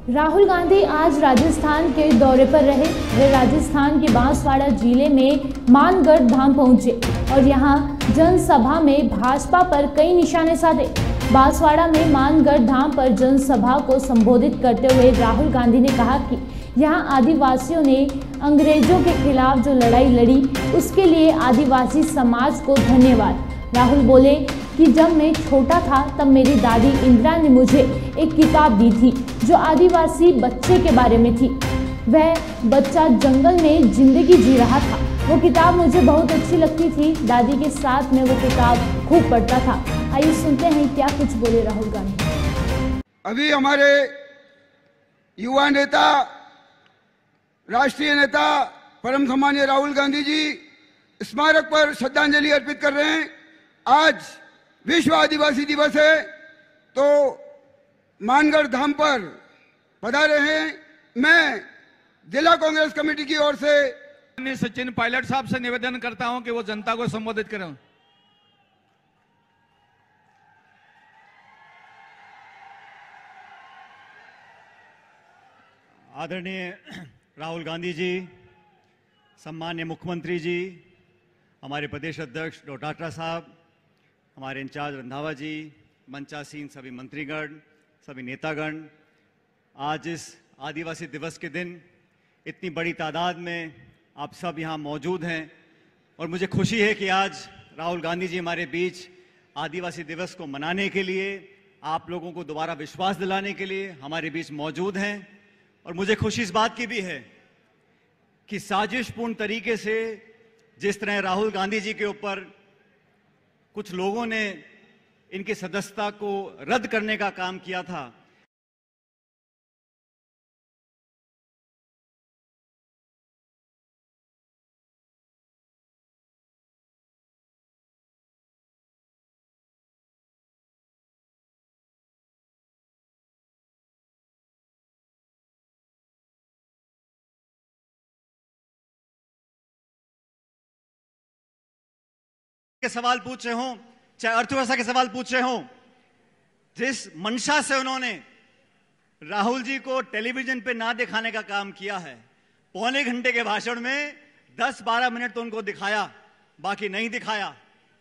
राहुल गांधी आज राजस्थान के दौरे पर रहे। वे राजस्थान के बांसवाड़ा जिले में मानगढ़ धाम पहुंचे और यहां जनसभा में भाजपा पर कई निशाने साधे। बांसवाड़ा में मानगढ़ धाम पर जनसभा को संबोधित करते हुए राहुल गांधी ने कहा कि यहां आदिवासियों ने अंग्रेजों के खिलाफ जो लड़ाई लड़ी उसके लिए आदिवासी समाज को धन्यवाद। राहुल बोले कि जब मैं छोटा था तब मेरी दादी इंदिरा ने मुझे एक किताब दी थी जो आदिवासी बच्चे के बारे में थी। वह बच्चा जंगल में जिंदगी जी रहा था। वो किताब मुझे बहुत अच्छी लगती थी। दादी के साथ में वो किताब खूब पढ़ता था। आइए सुनते हैं क्या कुछ बोले राहुल गांधी। अभी हमारे युवा नेता, राष्ट्रीय नेता परम सम्मानीय राहुल गांधी जी स्मारक पर श्रद्धांजलि अर्पित कर रहे हैं। आज विश्व आदिवासी दिवस है तो मानगढ़ धाम पर पधारे हैं। मैं जिला कांग्रेस कमेटी की ओर से सचिन पायलट साहब से निवेदन करता हूं कि वो जनता को संबोधित करें। आदरणीय राहुल गांधी जी, सम्मान्य मुख्यमंत्री जी, हमारे प्रदेश अध्यक्ष डॉ टाटा साहब, हमारे इंचार्ज रंधावा जी, मंचासीन सभी मंत्रीगण, सभी नेतागण, आज इस आदिवासी दिवस के दिन इतनी बड़ी तादाद में आप सब यहाँ मौजूद हैं और मुझे खुशी है कि आज राहुल गांधी जी हमारे बीच आदिवासी दिवस को मनाने के लिए, आप लोगों को दोबारा विश्वास दिलाने के लिए हमारे बीच मौजूद हैं। और मुझे खुशी इस बात की भी है कि साजिशपूर्ण तरीके से जिस तरह राहुल गांधी जी के ऊपर कुछ लोगों ने इनकी सदस्यता को रद्द करने का काम किया था, के सवाल पूछ रहे हों, चाहे अर्थव्यवस्था के सवाल पूछ रहे हों, जिस मंशा से उन्होंने राहुल जी को टेलीविजन पे ना दिखाने का काम किया है, पौने घंटे के भाषण में 10-12 मिनट तो उनको दिखाया, बाकी नहीं दिखाया।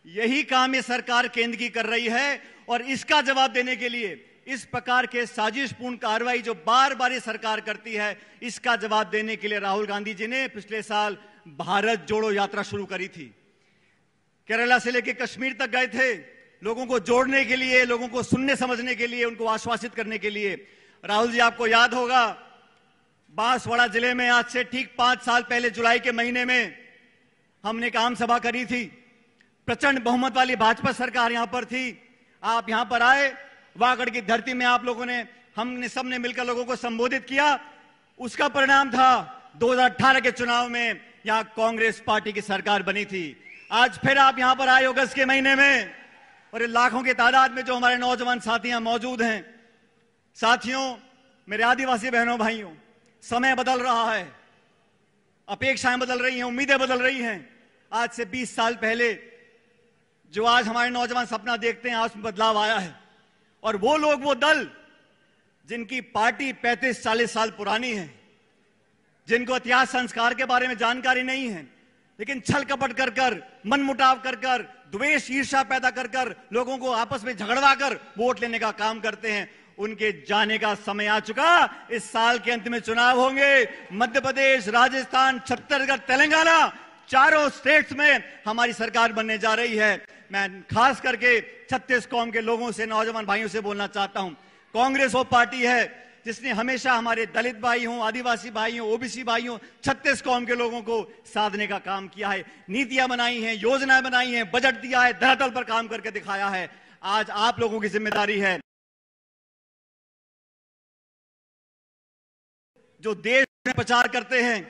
यही काम ये सरकार केंद्र की कर रही है और इसका जवाब देने के लिए इस प्रकार के साजिशपूर्ण कार्रवाई जो बार बार ये सरकार करती है, इसका जवाब देने के लिए राहुल गांधी जी ने पिछले साल भारत जोड़ो यात्रा शुरू करी थी। केरला से लेकर कश्मीर तक गए थे, लोगों को जोड़ने के लिए, लोगों को सुनने समझने के लिए, उनको आश्वासित करने के लिए। राहुल जी, आपको याद होगा बांसवाड़ा जिले में आज से ठीक 5 साल पहले जुलाई के महीने में हमने एक आम सभा करी थी। प्रचंड बहुमत वाली भाजपा सरकार यहां पर थी। आप यहां पर आए, वागड़ की धरती में आप लोगों ने, हमने सबने मिलकर लोगों को संबोधित किया। उसका परिणाम था 2018 के चुनाव में यहां कांग्रेस पार्टी की सरकार बनी थी। आज फिर आप यहां पर आए अगस्त के महीने में और लाखों की तादाद में जो हमारे नौजवान साथी यहां मौजूद हैं। साथियों, मेरे आदिवासी बहनों भाइयों, समय बदल रहा है, अपेक्षाएं बदल रही हैं, उम्मीदें बदल रही हैं। आज से 20 साल पहले जो आज हमारे नौजवान सपना देखते हैं, आज उसमें बदलाव आया है। और वो लोग, वो दल जिनकी पार्टी 35-40 साल पुरानी है, जिनको इतिहास संस्कार के बारे में जानकारी नहीं है, लेकिन छल कपट कर कर, मनमुटाव कर कर, द्वेष ईर्ष्या पैदा कर कर, लोगों को आपस में झगड़वा कर वोट लेने का काम करते हैं, उनके जाने का समय आ चुका। इस साल के अंत में चुनाव होंगे। मध्य प्रदेश, राजस्थान, छत्तीसगढ़, तेलंगाना, चारों स्टेट्स में हमारी सरकार बनने जा रही है। मैं खास करके 36 कौम के लोगों से, नौजवान भाइयों से बोलना चाहता हूं, कांग्रेस वो पार्टी है जिसने हमेशा हमारे दलित भाई हों, आदिवासी भाई हों, ओबीसी भाई हों, 36 कौम के लोगों को साधने का काम किया है। नीतियां बनाई हैं, योजनाएं बनाई हैं, बजट दिया है, धरातल पर काम करके दिखाया है। आज आप लोगों की जिम्मेदारी है, जो देश में प्रचार करते हैं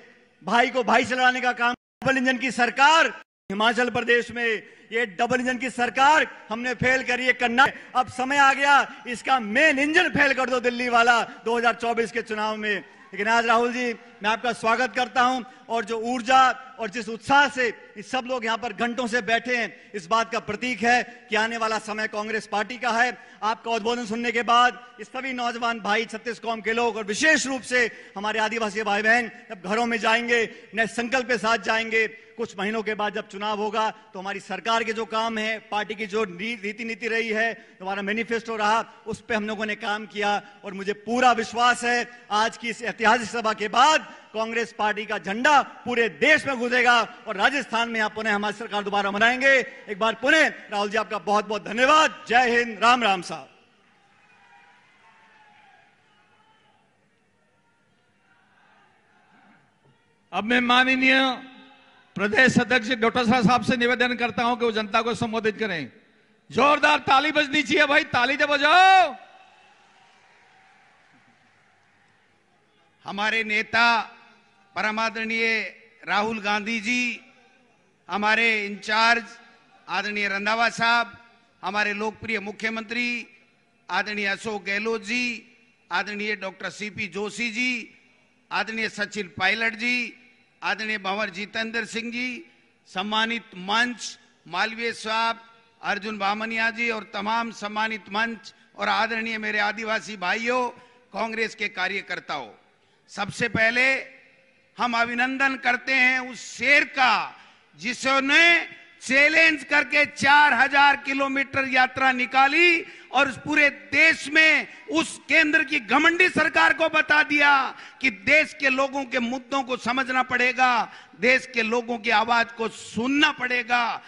भाई को भाई से लड़ाने का काम। डबल इंजन की सरकार हिमाचल प्रदेश में, ये डबल इंजन की सरकार हमने फेल करी है करना। अब समय आ गया, इसका मेन इंजन फेल कर दो दिल्ली वाला 2024 के चुनाव में। लेकिन आज राहुल जी, मैं आपका स्वागत करता हूं और जो ऊर्जा और जिस उत्साह से इस सब लोग यहां पर घंटों से बैठे हैं, इस बात का प्रतीक है कि आने वाला समय कांग्रेस पार्टी का है। आपका उद्बोधन सुनने के बाद इस सभी नौजवान भाई, छत्तीस कौम के लोग और विशेष रूप से हमारे आदिवासी भाई बहन जब घरों में जाएंगे, नए संकल्प के साथ जाएंगे। कुछ महीनों के बाद जब चुनाव होगा तो हमारी सरकार के जो काम है, पार्टी की जो रीति नीति रही है, हमारा मैनिफेस्टो रहा, उस पर हम लोगों ने काम किया और मुझे पूरा विश्वास है आज की इस ऐतिहासिक सभा के बाद कांग्रेस पार्टी का झंडा पूरे देश में गूंजेगा और राजस्थान में आप पुनः हमारी सरकार दोबारा बनाएंगे। एक बार पुनः राहुल जी आपका बहुत बहुत धन्यवाद। जय हिंद, राम राम साहब। अब मैं माननीय प्रदेश अध्यक्ष डॉक्टर साहब से निवेदन करता हूं कि वो जनता को संबोधित करें। जोरदार ताली बजनी चाहिए भाई, ताली तो बजाओ। हमारे नेता परमादरणीय राहुल गांधी जी, हमारे इंचार्ज आदरणीय रंधावा साहब, हमारे लोकप्रिय मुख्यमंत्री आदरणीय अशोक गहलोत जी, आदरणीय डॉक्टर सीपी जोशी जी, आदरणीय सचिन पायलट जी, आदरणीय भंवर जितेंद्र सिंह जी, सम्मानित मंच मालवीय साहब, अर्जुन बामनिया जी और तमाम सम्मानित मंच और आदरणीय मेरे आदिवासी भाइयों, कांग्रेस के कार्यकर्ताओं, सबसे पहले हम अभिनंदन करते हैं उस शेर का जिसने चैलेंज करके 4000 किलोमीटर यात्रा निकाली और उस पूरे देश में उस केंद्र की घमंडी सरकार को बता दिया कि देश के लोगों के मुद्दों को समझना पड़ेगा, देश के लोगों की आवाज को सुनना पड़ेगा।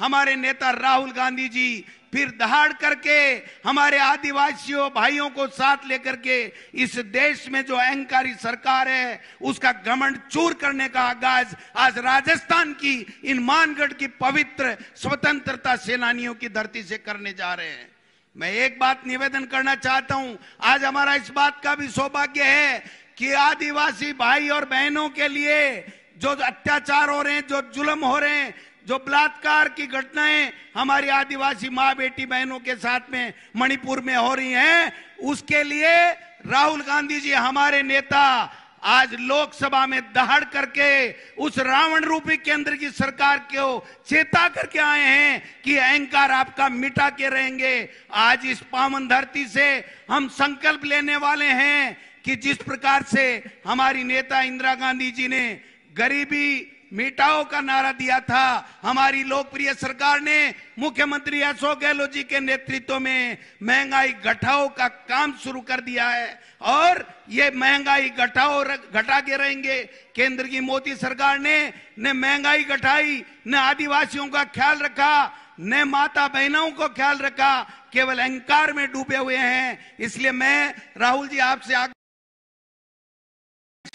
हमारे नेता राहुल गांधी जी फिर दहाड़ करके हमारे आदिवासियों भाइयों को साथ लेकर के इस देश में जो अहंकारी सरकार है उसका घमंड चूर करने का आगाज आज राजस्थान की इन मानगढ़ की पवित्र स्वतंत्रता सेनानियों की धरती से करने जा रहे हैं। मैं एक बात निवेदन करना चाहता हूं, आज हमारा इस बात का भी सौभाग्य है कि आदिवासी भाई और बहनों के लिए जो अत्याचार हो रहे हैं, जो जुल्म हो रहे हैं, जो बलात्कार की घटनाएं हमारी आदिवासी माँ बेटी बहनों के साथ में मणिपुर में हो रही हैं, उसके लिए राहुल गांधी जी हमारे नेता आज लोकसभा में दहाड़ करके उस रावण रूपी केंद्र की सरकार को चेता करके आए हैं कि अहंकार आपका मिटा के रहेंगे। आज इस पावन धरती से हम संकल्प लेने वाले हैं कि जिस प्रकार से हमारी नेता इंदिरा गांधी जी ने गरीबी मिटाओ का नारा दिया था, हमारी लोकप्रिय सरकार ने मुख्यमंत्री अशोक गहलोत जी के नेतृत्व में महंगाई घटाओ का काम शुरू कर दिया है और ये महंगाई घटा के रहेंगे। केंद्र की मोदी सरकार ने न महंगाई घटाई, न आदिवासियों का ख्याल रखा, न माता बहनों को ख्याल रखा, केवल अहंकार में डूबे हुए हैं। इसलिए मैं राहुल जी आपसे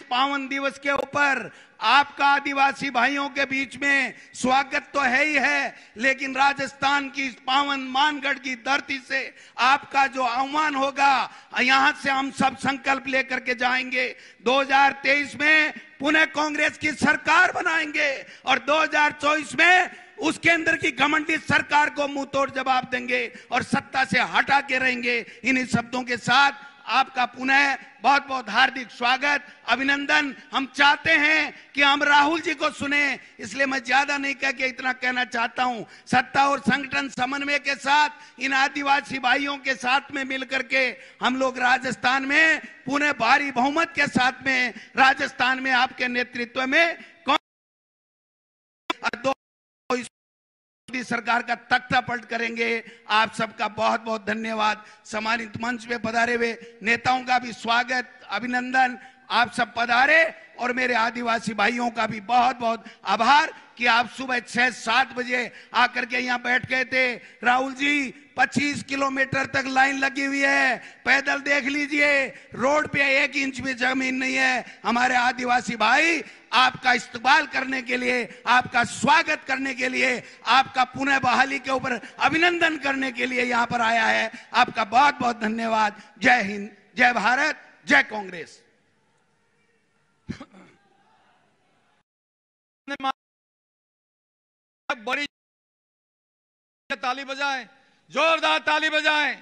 पावन दिवस के ऊपर आपका आदिवासी भाइयों के बीच में स्वागत तो है ही है, लेकिन राजस्थान की इस पावन मानगढ़ की धरती से आपका जो आह्वान होगा, यहां से हम सब संकल्प लेकर के जाएंगे। 2023 में पुनः कांग्रेस की सरकार बनाएंगे और 2024 में उस केंद्र की घमंडी सरकार को मुंह तोड़ जवाब देंगे और सत्ता से हटा के रहेंगे। इन्हीं शब्दों के साथ आपका पुनः बहुत बहुत हार्दिक स्वागत, अभिनंदन। हम चाहते हैं कि हम राहुल जी को सुने, इसलिए मैं ज्यादा नहीं कह के इतना कहना चाहता हूं। सत्ता और संगठन समन्वय के साथ इन आदिवासी भाइयों के साथ में मिलकर के हम लोग राजस्थान में पुनः भारी बहुमत के साथ में राजस्थान में आपके नेतृत्व में सरकार का तख्ता पलट करेंगे। आप सबका बहुत बहुत धन्यवाद। सम्मानित मंच पे पधारे हुए नेताओं का भी स्वागत, अभिनंदन। आप सब पधारे और मेरे आदिवासी भाइयों का भी बहुत बहुत आभार कि आप सुबह 6-7 बजे आकर के यहाँ बैठ गए थे। राहुल जी 25 किलोमीटर तक लाइन लगी हुई है, पैदल देख लीजिए, रोड पे 1 इंच भी जमीन नहीं है। हमारे आदिवासी भाई आपका इस्तकबाल करने के लिए, आपका स्वागत करने के लिए, आपका पुनः बहाली के ऊपर अभिनंदन करने के लिए यहाँ पर आया है। आपका बहुत बहुत धन्यवाद। जय हिंद, जय भारत, जय कांग्रेस। बड़ी ताली बजाएं, जोरदार ताली बजाएं।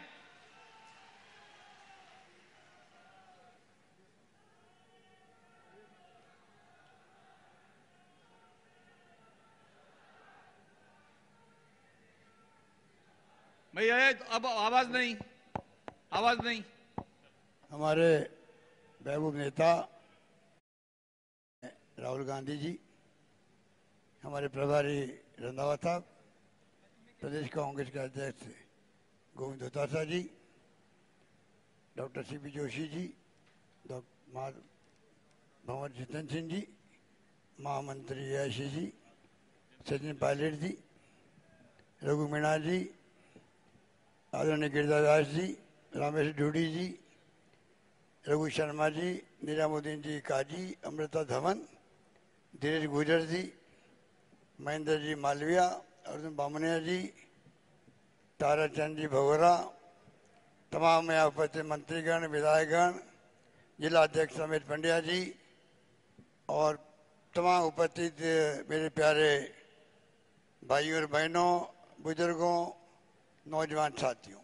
भैया अब आवाज नहीं, आवाज नहीं। हमारे महबूब नेता राहुल गांधी जी, हमारे प्रभारी रंधावा साहब, प्रदेश कांग्रेस के अध्यक्ष गोविंद हुतासा जी, doctor CP Joshi ji, doctor भंवर जितेंद्र सिंह जी, महामंत्री आयशी जी, सचिन पायलट जी, रघु मीणा जी, आदरणीय गिरिजादास जी, रामेश ढूडी जी, रघु शर्मा जी, निजामुद्दीन जी काजी, अमृता धवन, धीरज गुजर जी, महेंद्र जी मालविया, अर्जुन बामनिया जी, ताराचंद जी भगोरा, तमाम यहाँ उपस्थित मंत्रीगण, विधायकगण, जिला अध्यक्ष अमित पंड्या जी और तमाम उपस्थित मेरे प्यारे भाइयों और बहनों, बुजुर्गों, नौजवान साथियों,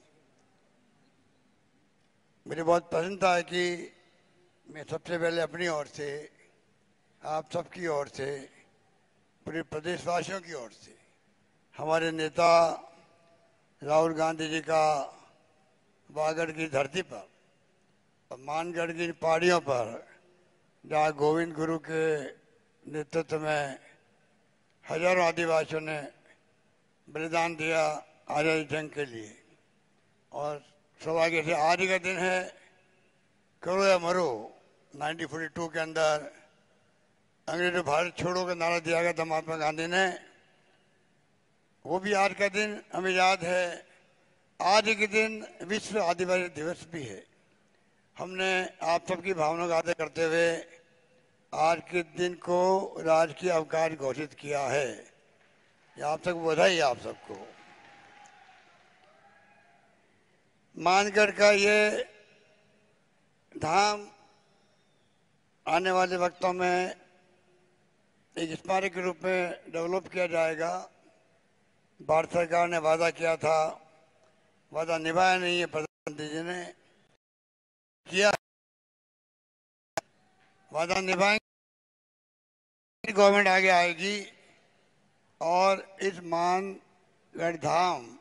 मुझे बहुत पसंद था कि मैं सबसे पहले अपनी ओर से, आप सबकी ओर से, पूरे प्रदेशवासियों की ओर से हमारे नेता राहुल गांधी जी का वागड़ की धरती पर और मानगढ़ की पहाड़ियों पर, जहाँ गोविंद गुरु के नेतृत्व में हजारों आदिवासियों ने बलिदान दिया आज़ादी जंग के लिए, और सौभाग्य से आज का दिन है, करो या मरो 1942 के अंदर अंग्रेजों भारत छोड़ो का नारा दिया गया था महात्मा गांधी ने, वो भी आज का दिन हमें याद है। आज के दिन विश्व आदिवासी दिवस भी है। हमने आप सबकी भावनाओं का आदर करते हुए आज के दिन को राजकीय अवकाश घोषित किया है। आप सबको बधाई, आप सबको। मानगढ़ का ये धाम आने वाले वक्तों में एक स्मारक के रूप में डेवलप किया जाएगा। भारत सरकार ने वादा किया था, वादा निभाया नहीं है, प्रधानमंत्री जी ने किया, वादा निभाएंगे, गवर्नमेंट आगे आएगी और इस मानगढ़ धाम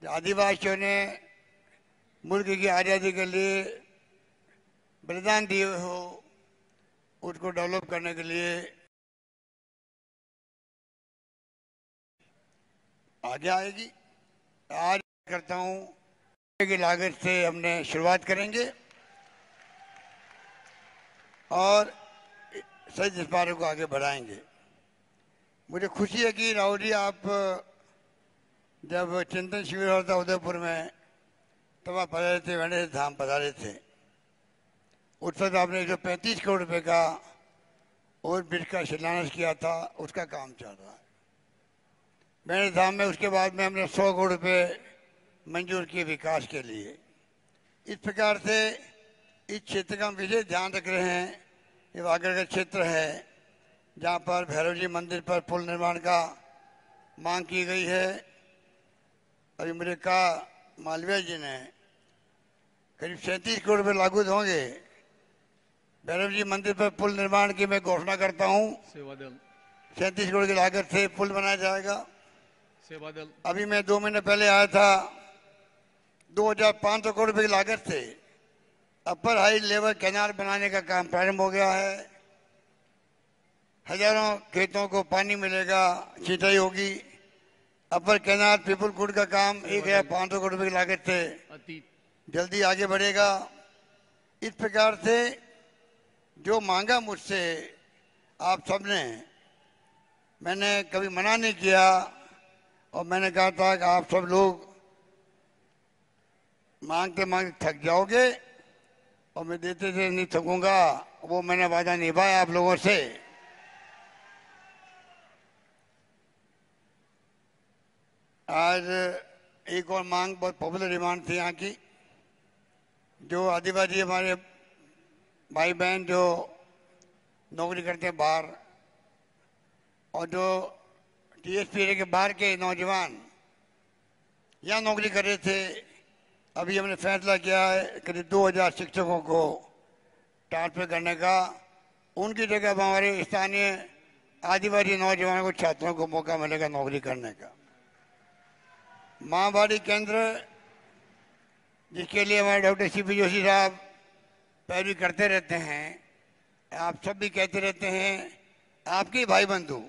आदिवासियों ने मुल्क की आज़ादी के लिए बलिदान दिए हो, उसको डेवलप करने के लिए आगे आएगी। आज करता हूँ की लागत से हमने शुरुआत करेंगे और शहीद स्मारक को आगे बढ़ाएंगे। मुझे खुशी है कि राहुल जी, आप जब चिंतन शिविर होता था उदयपुर में तब आप पधारे थे, वेणेश्वर धाम पधारे थे। उस वक्त आपने 135 करोड़ रुपए का और ब्रिज का शिलान्यास किया था, उसका काम चल रहा है वेणेश्वर धाम में। उसके बाद में हमने 100 करोड़ रुपए मंजूर किए विकास के लिए। इस प्रकार से इस क्षेत्र का हम विशेष ध्यान रख रहे हैं। ये वागड़ का क्षेत्र है जहाँ पर भैरव जी मंदिर पर पुल निर्माण का मांग की गई है। अभी मुझे कहा मालविया जी ने करीब 37 करोड़ रुपये लागू होंगे भैरव जी मंदिर पर पुल निर्माण की। मैं घोषणा करता हूँ 37 करोड़ की लागत से पुल बनाया जाएगा। अभी मैं 2 महीने पहले आया था, 2500 करोड़ रुपए की लागत से अपर हाई लेवल कैनाल बनाने का काम प्रारंभ हो गया है। हजारों खेतों को पानी मिलेगा, सिंचाई होगी। अपर कैनाल पीपलकुट का काम 1500 करोड़ रुपए की लागत से जल्दी आगे बढ़ेगा। इस प्रकार से जो मांगा मुझसे आप सबने, मैंने कभी मना नहीं किया और मैंने कहा था कि आप सब लोग मांगते मांगते थक जाओगे और मैं देते थे नहीं थकूंगा। वो मैंने वादा निभाया आप लोगों से। आज एक और मांग बहुत पॉपुलर डिमांड थी यहाँ की, जो आदिवासी हमारे भाई बहन जो नौकरी करते हैं बाहर और जो टीएसपी के बाहर के नौजवान यहाँ नौकरी कर रहे थे। अभी हमने फैसला किया है करीब 2000 शिक्षकों को ट्रांसफर करने का। उनकी जगह हमारे स्थानीय आदिवासी नौजवानों को, छात्रों को मौका मिलेगा नौकरी करने का। माहवाड़ी केंद्र जिसके लिए हमारे डॉक्टर सीपी जोशी साहब पैरवी करते रहते हैं, आप सब भी कहते रहते हैं, आपके भाई बंधु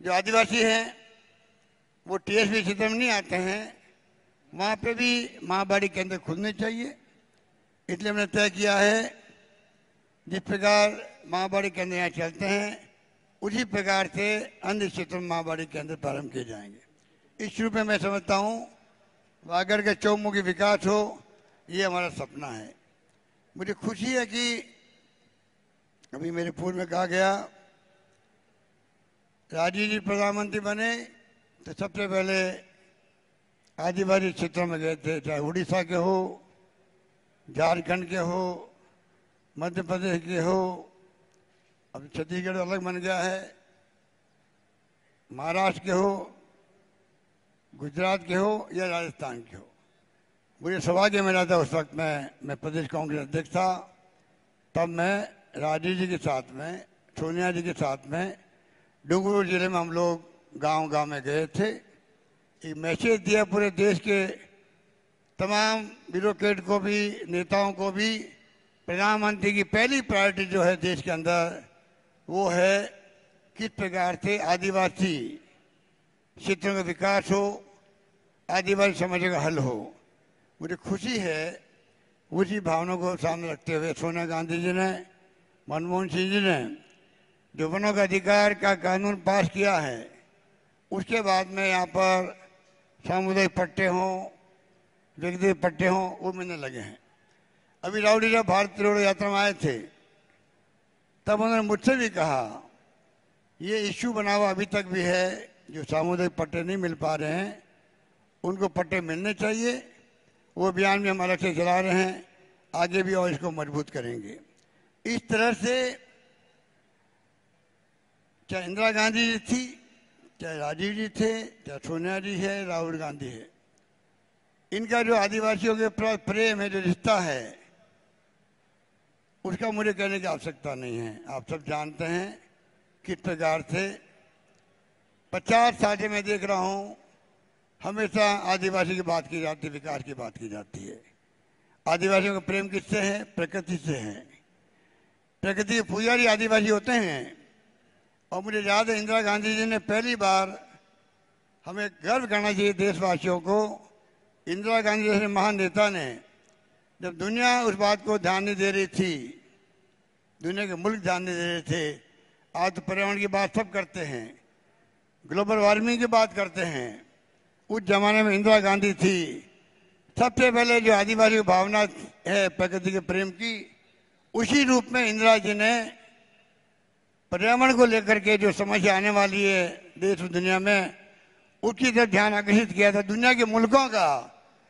जो आदिवासी हैं वो टीएसपी क्षेत्र में नहीं आते हैं, वहाँ पे भी माहवाड़ी केंद्र खुलने चाहिए। इसलिए हमने तय किया है जिस प्रकार माहवाड़ी केंद्र यहाँ चलते हैं उसी प्रकार से अन्य क्षेत्रों में माहवाड़ी केंद्र प्रारंभ किए जाएंगे। इस रूप में मैं समझता हूँ वागड़ का चौमुखी विकास हो, ये हमारा सपना है। मुझे खुशी है कि अभी मेरे पूर्व में कहा गया राजीव जी प्रधानमंत्री बने तो सबसे पहले आदिवासी क्षेत्रों में गए थे, चाहे उड़ीसा के हो, झारखंड के हो, मध्य प्रदेश के हो, अब छत्तीसगढ़ अलग बन गया है, महाराष्ट्र के हो, गुजरात के हो या राजस्थान के हो। मुझे सौभाग्य मिला था उस वक्त मैं प्रदेश कांग्रेस अध्यक्ष था, तब मैं राजीव जी के साथ में, सोनिया जी के साथ में डूंगरपुर जिले में हम लोग गांव-गांव में गए थे। एक मैसेज दिया पूरे देश के तमाम ब्यूरोक्रेट को भी, नेताओं को भी, प्रधानमंत्री की पहली प्रायोरिटी जो है देश के अंदर वो है किस प्रकार से आदिवासी क्षेत्रों का विकास हो, आदिवासी समस्या का हल हो। मुझे खुशी है उसी भावना को सामने रखते हुए सोनिया गांधी जी ने, मनमोहन सिंह जी ने जो वनों का अधिकार का कानून पास किया है, उसके बाद में यहाँ पर सामुदायिक पट्टे हों, व्यक्तिगत पट्टे हों, वो मिलने लगे हैं। अभी राहुल जी जब भारत जोड़ो यात्रा में आए थे तब उन्होंने मुझसे भी कहा ये इश्यू बना हुआ अभी तक भी है, जो सामुदायिक पट्टे नहीं मिल पा रहे हैं उनको पट्टे मिलने चाहिए। वो अभियान भी हम अलग से चला रहे हैं, आगे भी और इसको मजबूत करेंगे। इस तरह से चाहे इंदिरा गांधी जी थी, चाहे राजीव जी थे, चाहे सोनिया जी है, राहुल गांधी है, इनका जो आदिवासियों के प्रेम है, जो रिश्ता है, उसका मुझे कहने की आवश्यकता नहीं है। आप सब जानते हैं किस प्रकार से 50 साल से मैं देख रहा हूँ हमेशा आदिवासी की बात की जाती है, विकास की बात की जाती है। आदिवासियों का प्रेम किससे है? प्रकृति से है। प्रकृति के पुजारी आदिवासी होते हैं। और मुझे याद है इंदिरा गांधी जी ने पहली बार, हमें गर्व करना चाहिए देशवासियों को, इंदिरा गांधी जैसे महान नेता ने, जब दुनिया उस बात को ध्यान नहीं दे रही थी, दुनिया के मुल्क ध्यान नहीं दे रहे थे, आज तो पर्यावरण की बात सब करते हैं, ग्लोबल वार्मिंग की बात करते हैं, उस जमाने में इंदिरा गांधी थी। सबसे पहले जो आदिवासी की भावना है प्रकृति के प्रेम की, उसी रूप में इंदिरा जी ने पर्यावरण को लेकर के जो समस्या आने वाली है देश और दुनिया में, उसकी तरफ ध्यान आकर्षित किया था। दुनिया के मुल्कों का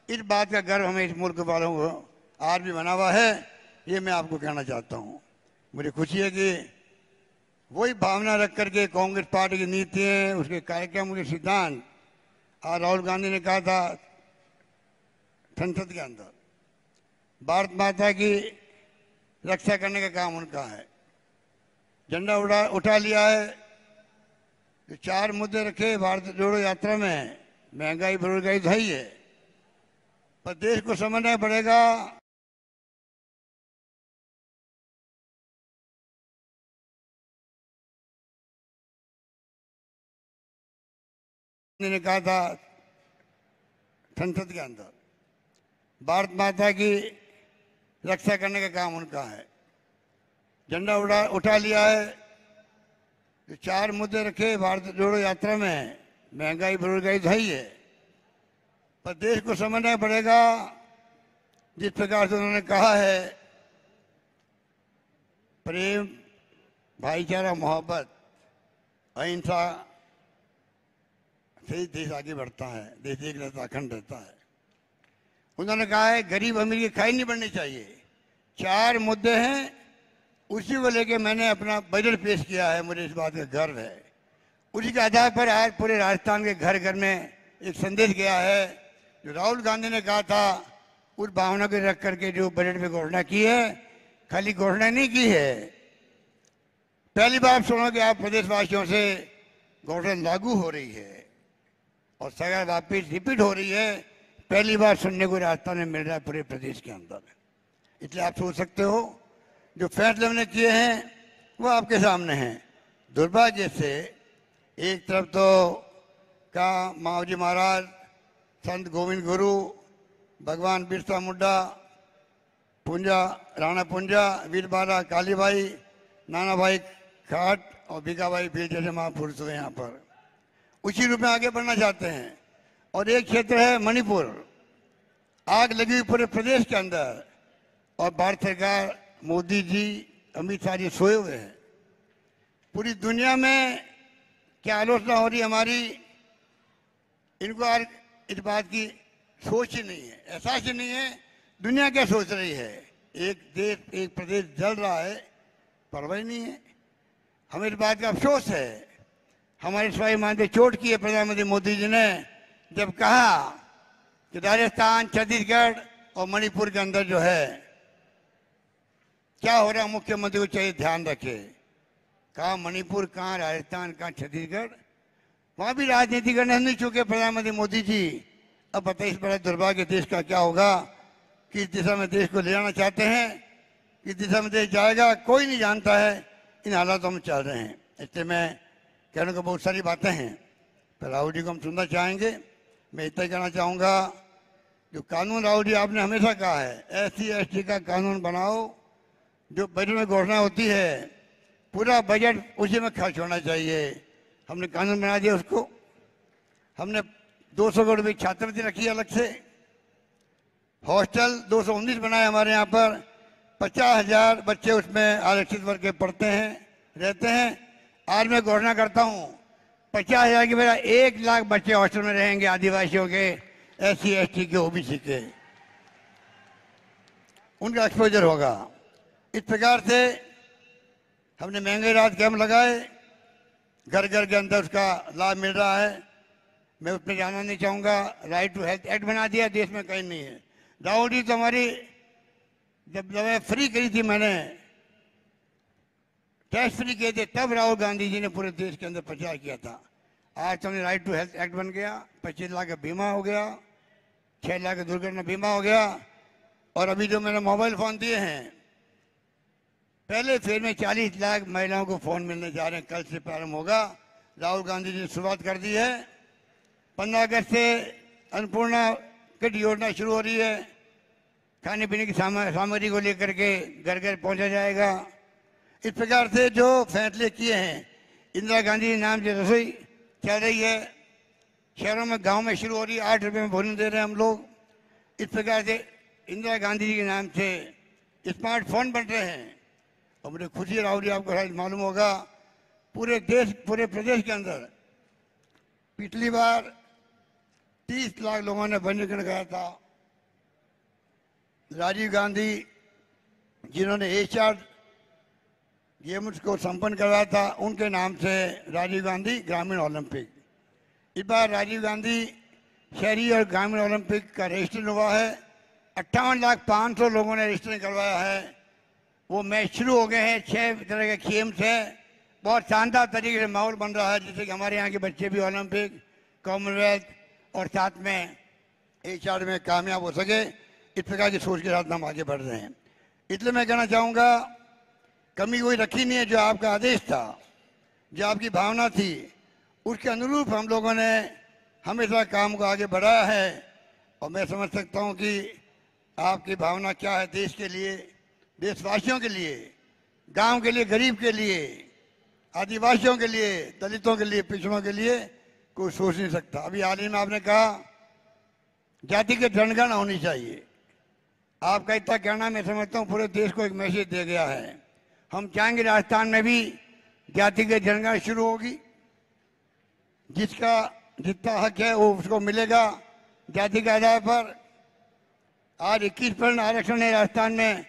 इस बात का गर्व हमें इस मुल्क वालों को आज भी बना हुआ है, ये मैं आपको कहना चाहता हूँ। मुझे खुशी है कि वही भावना रख करके कांग्रेस पार्टी की नीतियाँ, उसके कार्यक्रम, उसके सिद्धांत आज राहुल गांधी ने कहा था संसद के अंदर, भारत माता की रक्षा करने का काम उनका है। झंडा उठा लिया है, जो 4 मुद्दे रखे भारत जोड़ो यात्रा में, महंगाई बेरोजगारी तो है ही है, पर देश को समझना पड़ेगा ने कहा था संसद के अंदर, भारत माता की रक्षा करने का काम उनका है। झंडा उठा लिया है, जो 4 मुद्दे रखे भारत जोड़ो यात्रा में, महंगाई बेरोजगारी तो है ही है, पर देश को समझना पड़ेगा जिस प्रकार से उन्होंने कहा है प्रेम, भाईचारा, मोहब्बत, अहिंसा से देश आगे बढ़ता है, देश एक रहता, अखंड रहता है। उन्होंने कहा है गरीब अमीर की खाई नहीं बढ़नी चाहिए। 4 मुद्दे हैं, उसी को लेके मैंने अपना बजट पेश किया है, मुझे इस बात का गर्व है। उसी के आधार पर आज पूरे राजस्थान के घर घर में एक संदेश गया है, जो राहुल गांधी ने कहा था, उस भावना को रख करके जो बजट में घोषणा की है, खाली घोषणा नहीं की है, पहली बार सुनो कि आप प्रदेशवासियों से घोषणा लागू हो रही है। और सगा वापिस रिपीट हो रही है, पहली बार सुनने को राजस्थान में मिल रहा है पूरे प्रदेश के अंदर। इसलिए आप सोच सकते हो जो फैसले हमने किए हैं वो आपके सामने हैं। दुर्भाग्य से एक तरफ तो का मावजी महाराज, संत गोविंद गुरु, भगवान बिरसा मुंडा, पुंजा राणा पुंजा, वीरबाला कालीबाई, नाना भाई खाट और भीखाबाई भील जैसे महापुरुष हुए यहाँ पर, उसी रूप में आगे बढ़ना चाहते हैं। और एक क्षेत्र है मणिपुर, आग लगी हुई पूरे प्रदेश के अंदर, और भारत सरकार, मोदी जी, अमित शाह जी सोए हुए हैं। पूरी दुनिया में क्या आलोचना हो रही है हमारी, इनको आज इस बात की सोच ही नहीं है, एहसास ही नहीं है दुनिया क्या सोच रही है। एक देश, एक प्रदेश जल रहा है, परवाह नहीं है। हमें इस बात का अफसोस है, हमारे स्वाभिमान पे चोट की है प्रधानमंत्री मोदी जी ने जब कहा कि राजस्थान, छत्तीसगढ़ और मणिपुर के अंदर जो है क्या हो रहा है, मुख्यमंत्री को चाहिए ध्यान रखे। कहा मणिपुर, कहाँ राजस्थान, कहाँ छत्तीसगढ़, वहां भी राजनीति करने नहीं चुके प्रधानमंत्री मोदी जी। अब बताइए इस बड़ा दुर्भाग्य देश का क्या होगा, किस दिशा में देश को ले जाना चाहते हैं, किस दिशा में देश जाएगा कोई नहीं जानता है। इन हालातों में चल रहे हैं। इसलिए मैं कहने को बहुत सारी बातें हैं, पर राहुल जी को हम सुनना चाहेंगे। मैं इतना ही कहना चाहूँगा, जो कानून राहुल जी आपने हमेशा कहा है, SC/ST का कानून बनाओ, जो बजट में घोषणा होती है पूरा बजट उसी में खर्च होना चाहिए। हमने कानून बना दिया उसको। हमने 200 करोड़ रुपये छात्रवृत्ति रखी है अलग से। हॉस्टल 219 बनाए हमारे यहाँ पर, 50,000 बच्चे उसमें आरक्षित वर्ग के पढ़ते हैं, रहते हैं। आज मैं घोषणा करता हूँ 50,000 की बजाय 1 लाख बच्चे हॉस्टल में रहेंगे, आदिवासियों के, SC/ST के, OBC के, उनका एक्सपोजर होगा। इस प्रकार से हमने महंगाई राहत कैंप लगाए, घर घर के अंदर उसका लाभ मिल रहा है। मैं उसमें जाना नहीं चाहूँगा। राइट टू हेल्थ एक्ट बना दिया, देश में कहीं नहीं है। राहुल जी तो हमारी जब दवाएं फ्री करी थी, मैंने टैक्स फ्री किए थे, तब राहुल गांधी जी ने पूरे देश के अंदर प्रचार किया था। आज तो हमने राइट टू हेल्थ एक्ट बन गया, 25 लाख का बीमा हो गया, 6 लाख का दुर्घटना बीमा हो गया। और अभी जो मैंने मोबाइल फ़ोन दिए हैं, पहले फेज में 40 लाख महिलाओं को फ़ोन मिलने जा रहे हैं, कल से प्रारंभ होगा। राहुल गांधी जी ने शुरुआत कर दी है। 15 अगस्त से अन्नपूर्णा किट योजना शुरू हो रही है, खाने पीने की सामग्री को लेकर के घर घर पहुंचा जाएगा। इस प्रकार से जो फैसले किए हैं, इंदिरा गांधी नाम से रसोई चल रही है, शहरों में, गांव में शुरू हो रही है, 8 रुपये में भोजन दे रहे हैं हम लोग। इस प्रकार से इंदिरा गांधी जी के नाम से स्मार्टफोन बन रहे हैं। और मुझे खुशी है राहुल जी, आपको शायद मालूम होगा, पूरे देश, पूरे प्रदेश के अंदर पिछली बार 30 लाख लोगों ने पंजीकरण कराया था। राजीव गांधी जिन्होंने एशियाड गेम्स को संपन्न करवाया था, उनके नाम से राजीव गांधी ग्रामीण ओलंपिक। इस बार राजीव गांधी शहरी और ग्रामीण ओलंपिक का रजिस्ट्रेशन हुआ है। 58,500,000 लोगों ने रजिस्ट्रेशन करवाया है। वो मैच शुरू हो गए हैं, 6 तरह के गेम्स हैं। बहुत शानदार तरीके से माहौल बन रहा है, जिससे कि हमारे यहाँ के बच्चे भी ओलंपिक, कॉमनवेल्थ और साथ में एशियाड में कामयाब हो सके। इस प्रकार की सोच के साथ हम आगे बढ़ रहे हैं। इसलिए मैं कहना चाहूँगा, कमी कोई रखी नहीं है। जो आपका आदेश था, जो आपकी भावना थी, उसके अनुरूप हम लोगों ने हमेशा काम को आगे बढ़ाया है। और मैं समझ सकता हूँ कि आपकी भावना क्या है देश के लिए, देशवासियों के लिए, गांव के लिए, गरीब के लिए, आदिवासियों के लिए, दलितों के लिए, पिछड़ों के लिए कोई सोच नहीं सकता। अभी हाल ही में आपने कहा जाति की जनगणना होनी चाहिए। आपका इतना कहना मैं समझता हूँ पूरे देश को एक मैसेज दे गया है। हम चाहेंगे राजस्थान में भी जाति की जनगणना शुरू होगी, जिसका जितना हक है वो उसको मिलेगा जाति के आधार पर। आज 21% आरक्षण है राजस्थान में।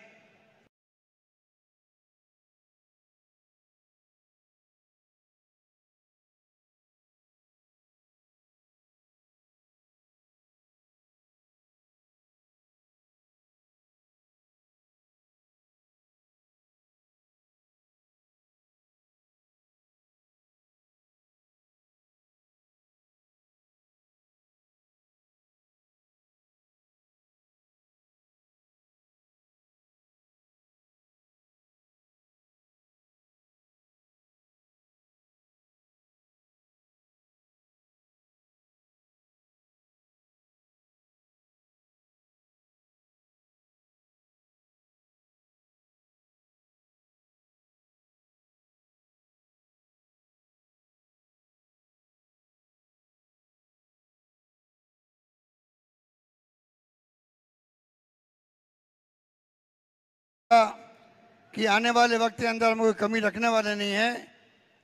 कि आने वाले वक्त के अंदर हम कोई कमी रखने वाले नहीं है।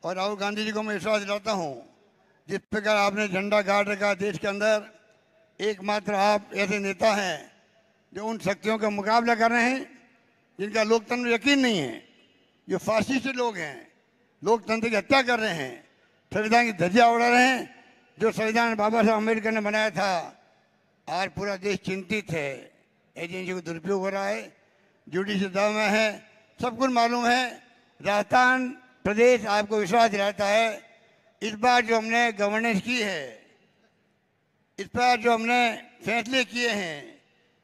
और राहुल गांधी जी को मैं विश्वास दिलाता हूँ, जिस प्रकार आपने झंडा गाड़ रखा देश के अंदर, एकमात्र आप ऐसे नेता हैं जो उन शक्तियों का मुकाबला कर रहे हैं जिनका लोकतंत्र में यकीन नहीं है, जो फासिस्ट लोग हैं, लोकतंत्र की हत्या कर रहे हैं, संविधान की धज्जियां उड़ा रहे हैं, जो संविधान बाबा साहब अम्बेडकर ने बनाया था। आज पूरा देश चिंतित है, एजेंसी को दुरुपयोग हो रहा है, जुडिशल दाव में है, सब कुछ मालूम है। राजस्थान प्रदेश आपको विश्वास दिलाता है, इस बार जो हमने गवर्नेंस की है, इस बार जो हमने फैसले किए हैं,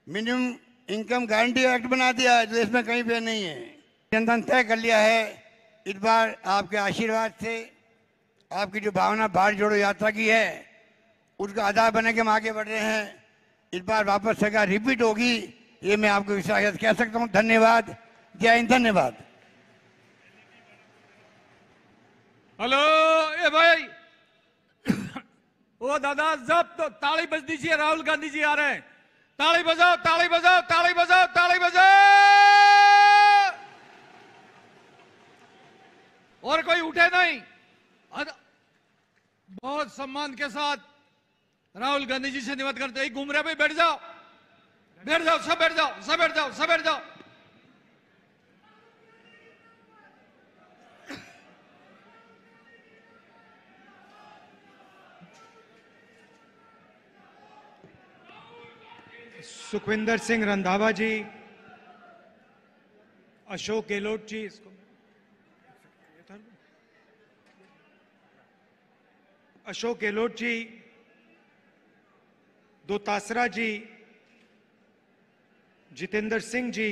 मिनिमम इनकम गारंटी एक्ट बना दिया है जो इसमें कहीं पे नहीं है, जनता तय कर लिया है। इस बार आपके आशीर्वाद से, आपकी जो भावना भारत जोड़ो यात्रा की है, उसका आधार बने के हम आगे बढ़ रहे हैं। इस बार वापस सरकार रिपीट होगी, ये मैं आपको विश्वास कह सकता हूँ। धन्यवाद, जय हिंद, धन्यवाद। हेलो ए भाई, ओ दादा, जब तो ताली बज दीजिए, राहुल गांधी जी आ रहे हैं। ताली बजाओ, ताली बजाओ, ताली बजाओ, ताली बजाओ। और कोई उठे नहीं। बहुत सम्मान के साथ राहुल गांधी जी से निवेदन करते हैं, घूम रहे भाई, बैठ जाओ, बैठ जाओ, सब बैठ जाओ, सब बैठ जाओ, सब बैठ जाओ। सुखविंदर सिंह रंधावा जी, अशोक गहलोत जी, अशोक गहलोत जी, दोतासरा जी, जितेंद्र सिंह जी,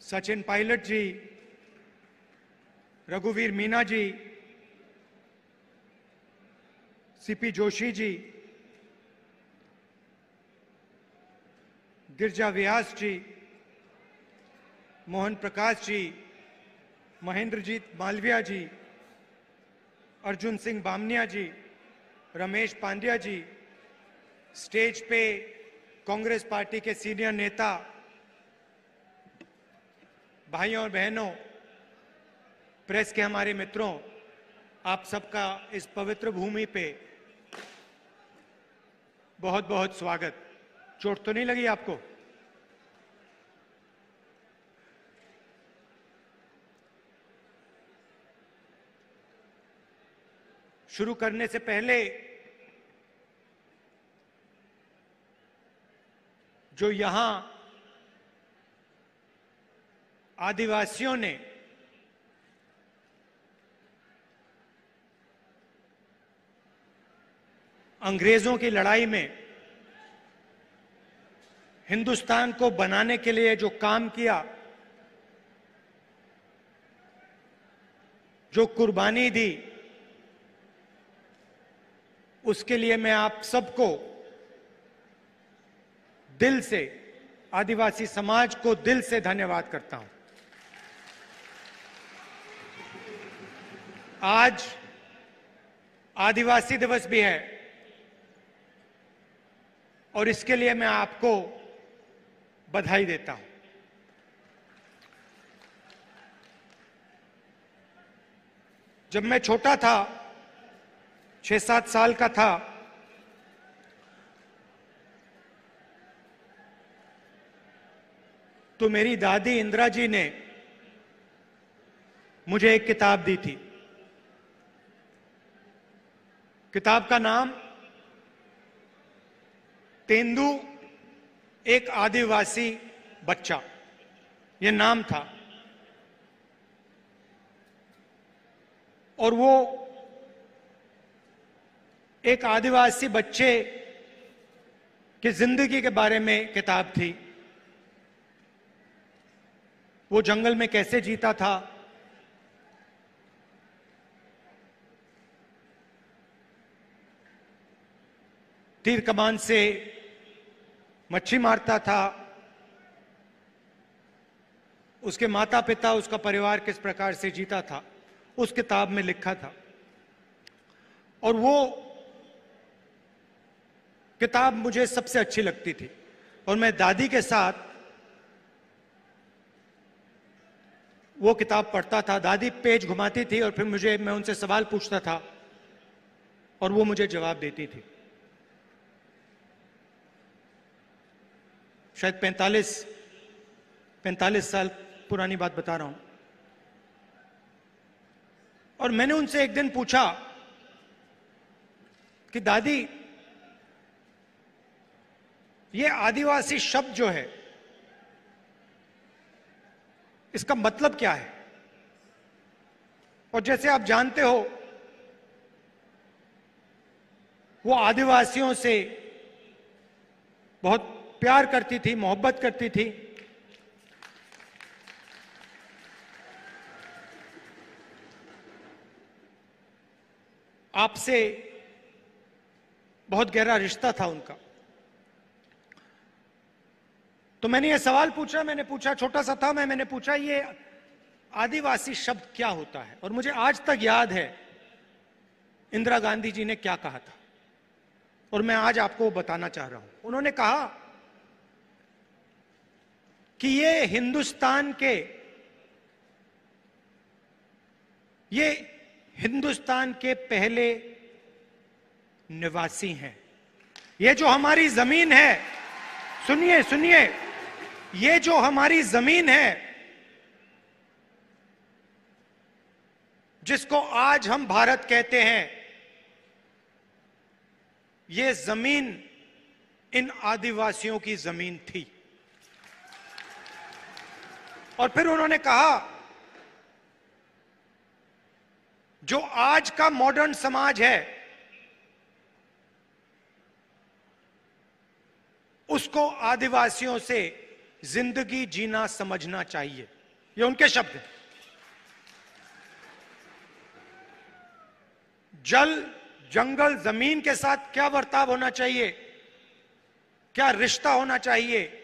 सचिन पायलट जी, रघुवीर मीना जी, सीपी जोशी जी, गिरजा व्यास जी, मोहन प्रकाश जी, महेंद्रजीत मालविया जी, अर्जुन सिंह बामनिया जी, रमेश पांड्या जी, स्टेज पे कांग्रेस पार्टी के सीनियर नेता, भाइयों और बहनों, प्रेस के हमारे मित्रों, आप सबका इस पवित्र भूमि पे बहुत बहुत स्वागत। चोट तो नहीं लगी आपको? शुरू करने से पहले जो यहां आदिवासियों ने अंग्रेजों की लड़ाई में हिंदुस्तान को बनाने के लिए जो काम किया, जो कुर्बानी दी, उसके लिए मैं आप सबको दिल से, आदिवासी समाज को दिल से धन्यवाद करता हूं। आज आदिवासी दिवस भी है और इसके लिए मैं आपको बधाई देता हूं। जब मैं छोटा था, 6-7 साल का था, तो मेरी दादी इंदिरा जी ने मुझे एक किताब दी थी। किताब का नाम तेंदू, एक आदिवासी बच्चा, यह नाम था। और वो एक आदिवासी बच्चे की जिंदगी के बारे में किताब थी। वो जंगल में कैसे जीता था, तीर कमान से मच्छी मारता था, उसके माता पिता, उसका परिवार किस प्रकार से जीता था, उस किताब में लिखा था। और वो किताब मुझे सबसे अच्छी लगती थी और मैं दादी के साथ वो किताब पढ़ता था, दादी पेज घुमाती थी और फिर मैं उनसे सवाल पूछता था और वो मुझे जवाब देती थी। शायद 45 साल पुरानी बात बता रहा हूं। और मैंने उनसे एक दिन पूछा कि दादी, ये आदिवासी शब्द जो है इसका मतलब क्या है? और जैसे आप जानते हो, वो आदिवासियों से बहुत प्यार करती थी, मोहब्बत करती थी। आपसे बहुत गहरा रिश्ता था उनका। तो मैंने ये सवाल पूछा, छोटा सा था मैंने पूछा, ये आदिवासी शब्द क्या होता है? और मुझे आज तक याद है इंदिरा गांधी जी ने क्या कहा था, और मैं आज आपको बताना चाह रहा हूं। उन्होंने कहा कि ये हिंदुस्तान के पहले निवासी हैं। ये जो हमारी जमीन है, सुनिए, ये जो हमारी जमीन है, जिसको आज हम भारत कहते हैं, ये जमीन इन आदिवासियों की जमीन थी। और फिर उन्होंने कहा, जो आज का मॉडर्न समाज है उसको आदिवासियों से जिंदगी जीना समझना चाहिए। ये उनके शब्द हैं। जल, जंगल, जमीन के साथ क्या बर्ताव होना चाहिए, क्या रिश्ता होना चाहिए,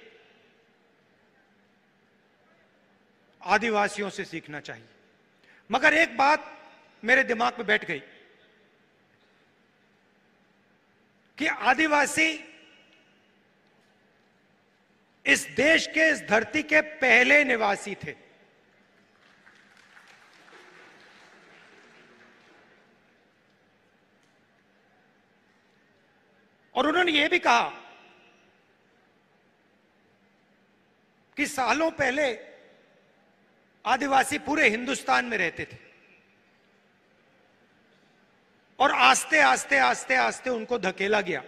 आदिवासियों से सीखना चाहिए। मगर एक बात मेरे दिमाग में बैठ गई कि आदिवासी इस देश के, इस धरती के पहले निवासी थे। और उन्होंने यह भी कहा कि सालों पहले आदिवासी पूरे हिंदुस्तान में रहते थे और आस्ते आस्ते उनको धकेला गया।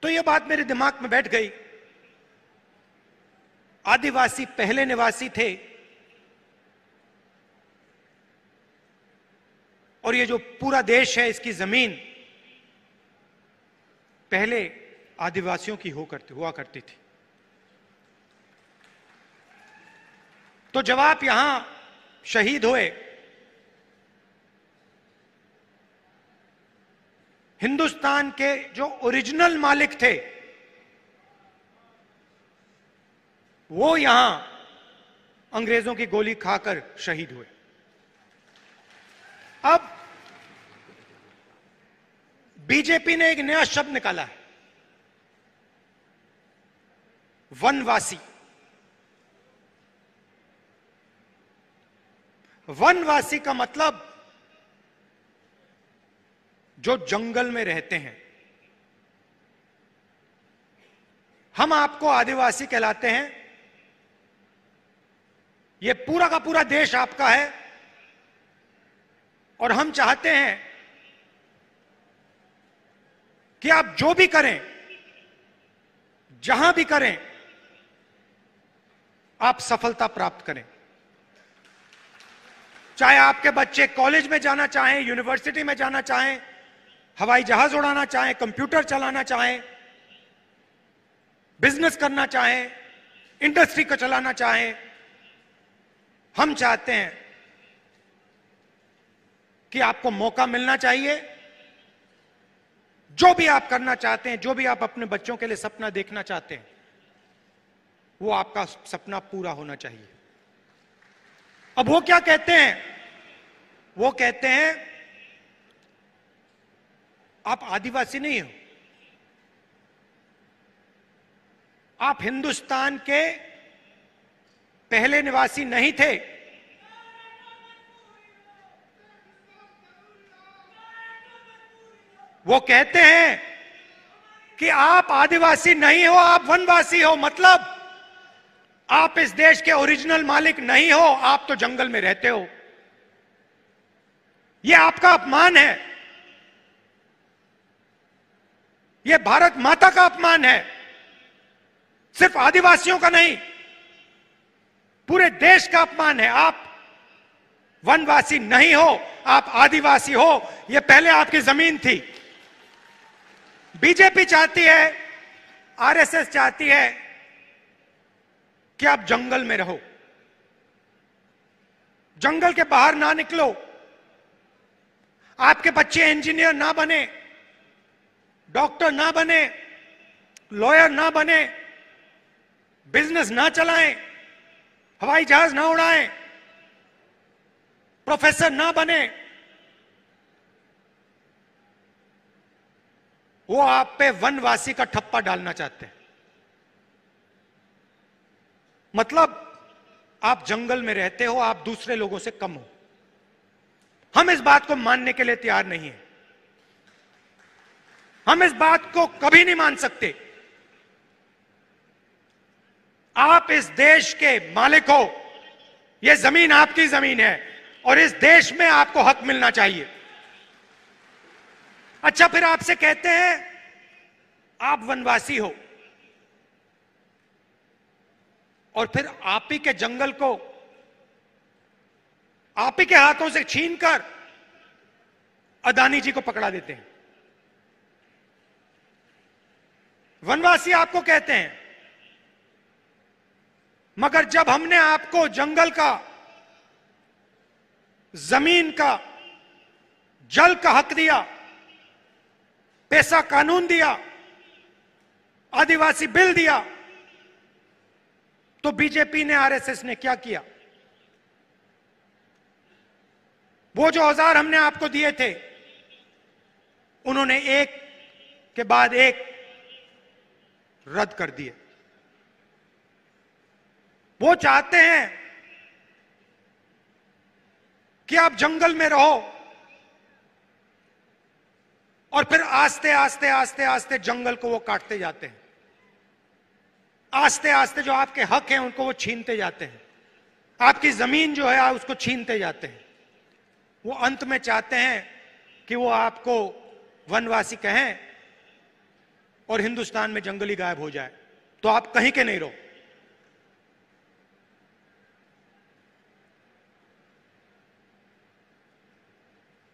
तो यह बात मेरे दिमाग में बैठ गई। आदिवासी पहले निवासी थे और ये जो पूरा देश है, इसकी जमीन पहले आदिवासियों की हुआ करती थी। तो जब आप यहां शहीद हुए, हिंदुस्तान के जो ओरिजिनल मालिक थे वो यहां अंग्रेजों की गोली खाकर शहीद हुए। अब बीजेपी ने एक नया शब्द निकाला है, वनवासी। वनवासी का मतलब जो जंगल में रहते हैं। हम आपको आदिवासी कहलाते हैं। यह पूरा का पूरा देश आपका है और हम चाहते हैं कि आप जो भी करें, जहां भी करें, आप सफलता प्राप्त करें। चाहे आपके बच्चे कॉलेज में जाना चाहें, यूनिवर्सिटी में जाना चाहें, हवाई जहाज उड़ाना चाहें, कंप्यूटर चलाना चाहें, बिजनेस करना चाहें, इंडस्ट्री को चलाना चाहें, हम चाहते हैं कि आपको मौका मिलना चाहिए। जो भी आप करना चाहते हैं, जो भी आप अपने बच्चों के लिए सपना देखना चाहते हैं, वो आपका सपना पूरा होना चाहिए। अब वो क्या कहते हैं? वो कहते हैं आप आदिवासी नहीं हो, आप हिंदुस्तान के पहले निवासी नहीं थे। वो कहते हैं कि आप आदिवासी नहीं हो, आप वनवासी हो, मतलब आप इस देश के ओरिजिनल मालिक नहीं हो, आप तो जंगल में रहते हो। यह आपका अपमान है, यह भारत माता का अपमान है, सिर्फ आदिवासियों का नहीं, पूरे देश का अपमान है। आप वनवासी नहीं हो, आप आदिवासी हो। यह पहले आपकी जमीन थी। बीजेपी चाहती है, आरएसएस चाहती है कि आप जंगल में रहो, जंगल के बाहर ना निकलो, आपके बच्चे इंजीनियर ना बने, डॉक्टर ना बने, लॉयर ना बने, बिजनेस ना चलाएं, हवाई जहाज ना उड़ाएं, प्रोफेसर ना बने। वो आप पे वनवासी का ठप्पा डालना चाहते हैं। मतलब आप जंगल में रहते हो, आप दूसरे लोगों से कम हो। हम इस बात को मानने के लिए तैयार नहीं है। हम इस बात को कभी नहीं मान सकते। आप इस देश के मालिक हो, यह जमीन आपकी जमीन है और इस देश में आपको हक मिलना चाहिए। अच्छा, फिर आपसे कहते हैं आप वनवासी हो और फिर आप ही के जंगल को आप ही के हाथों से छीनकर अदानी जी को पकड़ा देते हैं। वनवासी आपको कहते हैं, मगर जब हमने आपको जंगल का, जमीन का, जल का हक दिया, पैसा कानून दिया, आदिवासी बिल दिया, तो बीजेपी ने, आरएसएस ने क्या किया? वो जो औजार हमने आपको दिए थे, उन्होंने एक के बाद एक रद्द कर दिए। वो चाहते हैं कि आप जंगल में रहो और फिर आस्ते आस्ते आस्ते आस्ते जंगल को वो काटते जाते हैं। आस्ते आस्ते जो आपके हक हैं उनको वो छीनते जाते हैं। आपकी जमीन जो है उसको छीनते जाते हैं। वो अंत में चाहते हैं कि वो आपको वनवासी कहें और हिंदुस्तान में जंगली गायब हो जाए, तो आप कहीं के नहीं रहो।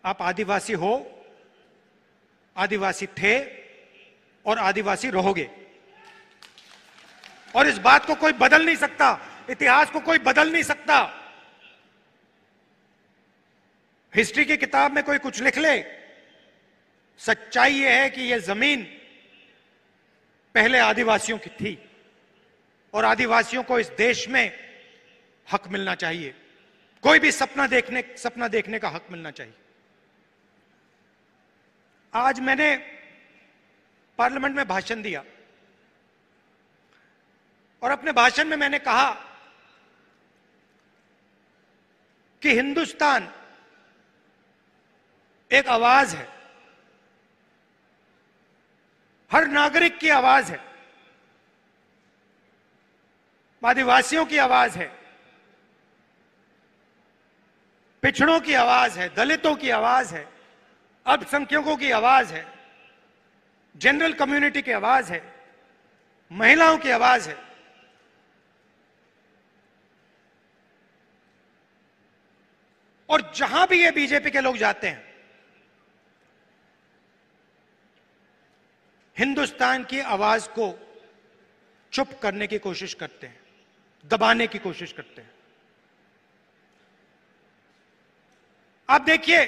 आप आदिवासी हो, आदिवासी थे और आदिवासी रहोगे, और इस बात को कोई बदल नहीं सकता। इतिहास को कोई बदल नहीं सकता। हिस्ट्री की किताब में कोई कुछ लिख ले, सच्चाई यह है कि यह जमीन पहले आदिवासियों की थी और आदिवासियों को इस देश में हक मिलना चाहिए। कोई भी सपना देखने का हक मिलना चाहिए। आज मैंने पार्लियामेंट में भाषण दिया और अपने भाषण में मैंने कहा कि हिंदुस्तान एक आवाज है, हर नागरिक की आवाज है, आदिवासियों की आवाज है, पिछड़ों की आवाज है, दलितों की आवाज है, अल्पसंख्यकों की आवाज है, जनरल कम्युनिटी की आवाज है, महिलाओं की आवाज है। और जहां भी ये बीजेपी के लोग जाते हैं, हिंदुस्तान की आवाज को चुप करने की कोशिश करते हैं, दबाने की कोशिश करते हैं। आप देखिए,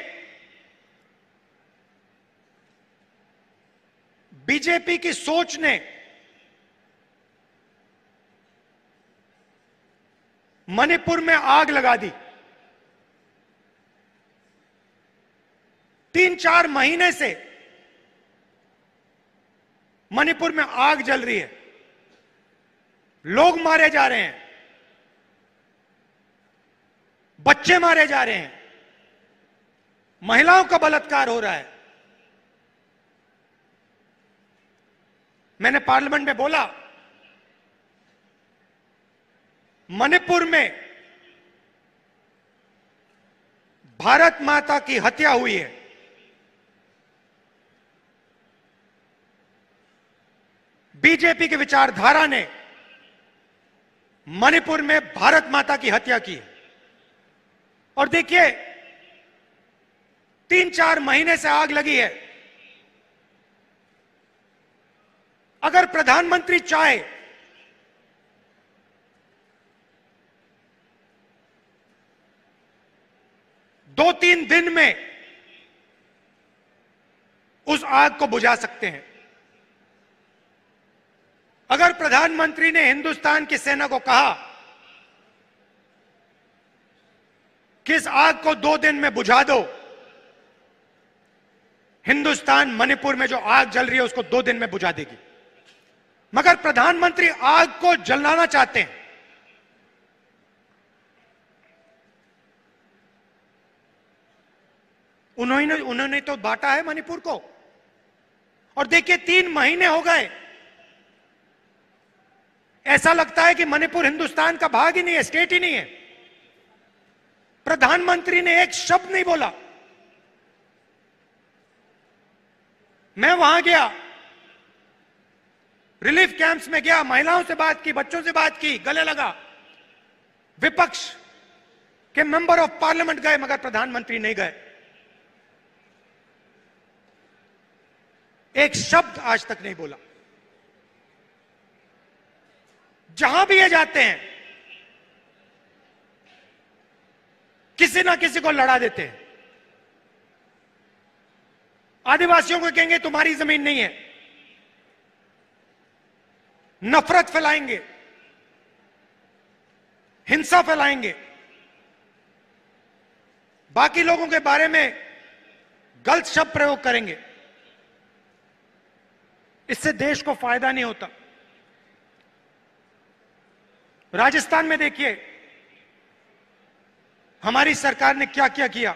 बीजेपी की सोच ने मणिपुर में आग लगा दी। 3-4 महीने से मणिपुर में आग जल रही है। लोग मारे जा रहे हैं, बच्चे मारे जा रहे हैं, महिलाओं का बलात्कार हो रहा है। मैंने पार्लियामेंट में बोला, मणिपुर में भारत माता की हत्या हुई है। बीजेपी की विचारधारा ने मणिपुर में भारत माता की हत्या की है। और देखिए, 3-4 महीने से आग लगी है। अगर प्रधानमंत्री चाहे दो 3 दिन में उस आग को बुझा सकते हैं। अगर प्रधानमंत्री ने हिंदुस्तान की सेना को कहा कि इस आग को 2 दिन में बुझा दो, हिंदुस्तान मणिपुर में जो आग जल रही है उसको 2 दिन में बुझा देगी। मगर प्रधानमंत्री आग को जलाना चाहते हैं। उन्होंने तो बांटा है मणिपुर को। और देखिए, 3 महीने हो गए, ऐसा लगता है कि मणिपुर हिंदुस्तान का भाग ही नहीं है, स्टेट ही नहीं है। प्रधानमंत्री ने एक शब्द नहीं बोला। मैं वहां गया, रिलीफ कैंप्स में गया, महिलाओं से बात की, बच्चों से बात की, गले लगा। विपक्ष के मेंबर ऑफ पार्लियामेंट गए, मगर प्रधानमंत्री नहीं गए। एक शब्द आज तक नहीं बोला। जहां भी ये जाते हैं, किसी ना किसी को लड़ा देते हैं। आदिवासियों को कहेंगे तुम्हारी जमीन नहीं है, नफरत फैलाएंगे, हिंसा फैलाएंगे, बाकी लोगों के बारे में गलत शब्द प्रयोग करेंगे। इससे देश को फायदा नहीं होता। राजस्थान में देखिए हमारी सरकार ने क्या क्या किया।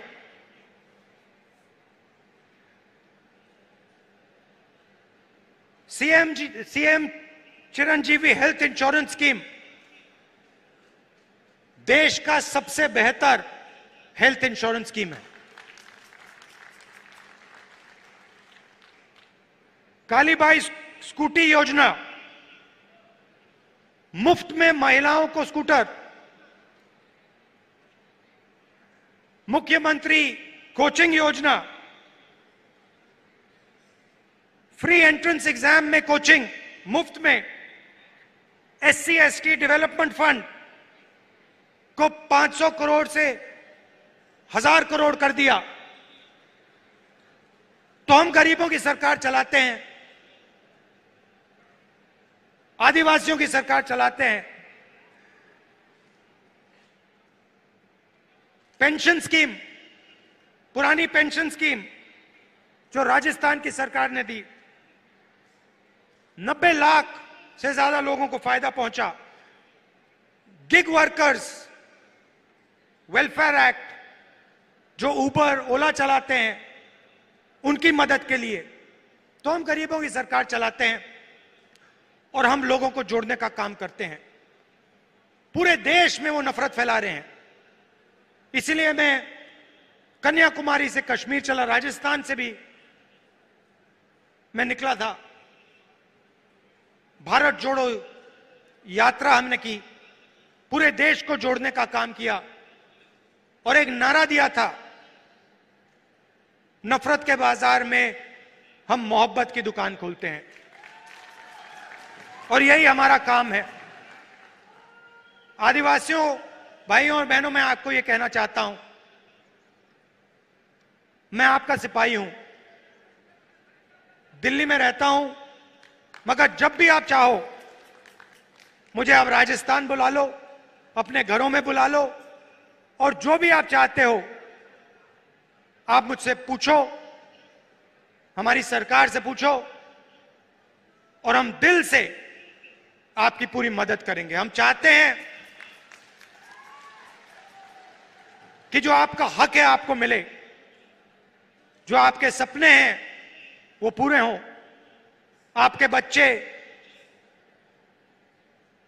CM Chiranjeevi health insurance scheme देश का सबसे बेहतर हेल्थ इंश्योरेंस स्कीम है। कालीबाई स्कूटी योजना, मुफ्त में महिलाओं को स्कूटर। मुख्यमंत्री कोचिंग योजना, फ्री एंट्रेंस एग्जाम में कोचिंग मुफ्त में। एससी एसटी डेवलपमेंट फंड को 500 करोड़ से 1000 करोड़ कर दिया। तो हम गरीबों की सरकार चलाते हैं, आदिवासियों की सरकार चलाते हैं। पेंशन स्कीम, पुरानी पेंशन स्कीम जो राजस्थान की सरकार ने दी, 90 लाख से ज्यादा लोगों को फायदा पहुंचा। गिग वर्कर्स वेलफेयर एक्ट, जो उबर ओला चलाते हैं, उनकी मदद के लिए। तो हम गरीबों की सरकार चलाते हैं और हम लोगों को जोड़ने का काम करते हैं। पूरे देश में वो नफरत फैला रहे हैं। इसलिए मैं कन्याकुमारी से कश्मीर चला, राजस्थान से भी मैं निकला था। भारत जोड़ो यात्रा हमने की, पूरे देश को जोड़ने का काम किया और एक नारा दिया था, नफरत के बाजार में हम मोहब्बत की दुकान खोलते हैं। और यही हमारा काम है। आदिवासियों भाइयों और बहनों, मैं आपको यह कहना चाहता हूं, मैं आपका सिपाही हूं, दिल्ली में रहता हूं, मगर जब भी आप चाहो मुझे आप राजस्थान बुला लो, अपने घरों में बुला लो, और जो भी आप चाहते हो आप मुझसे पूछो, हमारी सरकार से पूछो, और हम दिल से आपकी पूरी मदद करेंगे। हम चाहते हैं कि जो आपका हक है आपको मिले, जो आपके सपने हैं वो पूरे हों, आपके बच्चे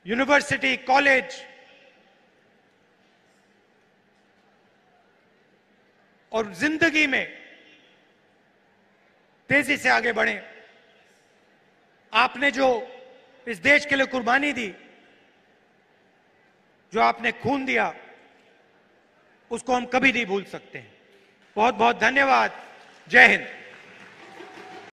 यूनिवर्सिटी, कॉलेज और जिंदगी में तेजी से आगे बढ़ें। आपने जो इस देश के लिए कुर्बानी दी, जो आपने खून दिया, उसको हम कभी नहीं भूल सकते। बहुत बहुत धन्यवाद। जय हिंद।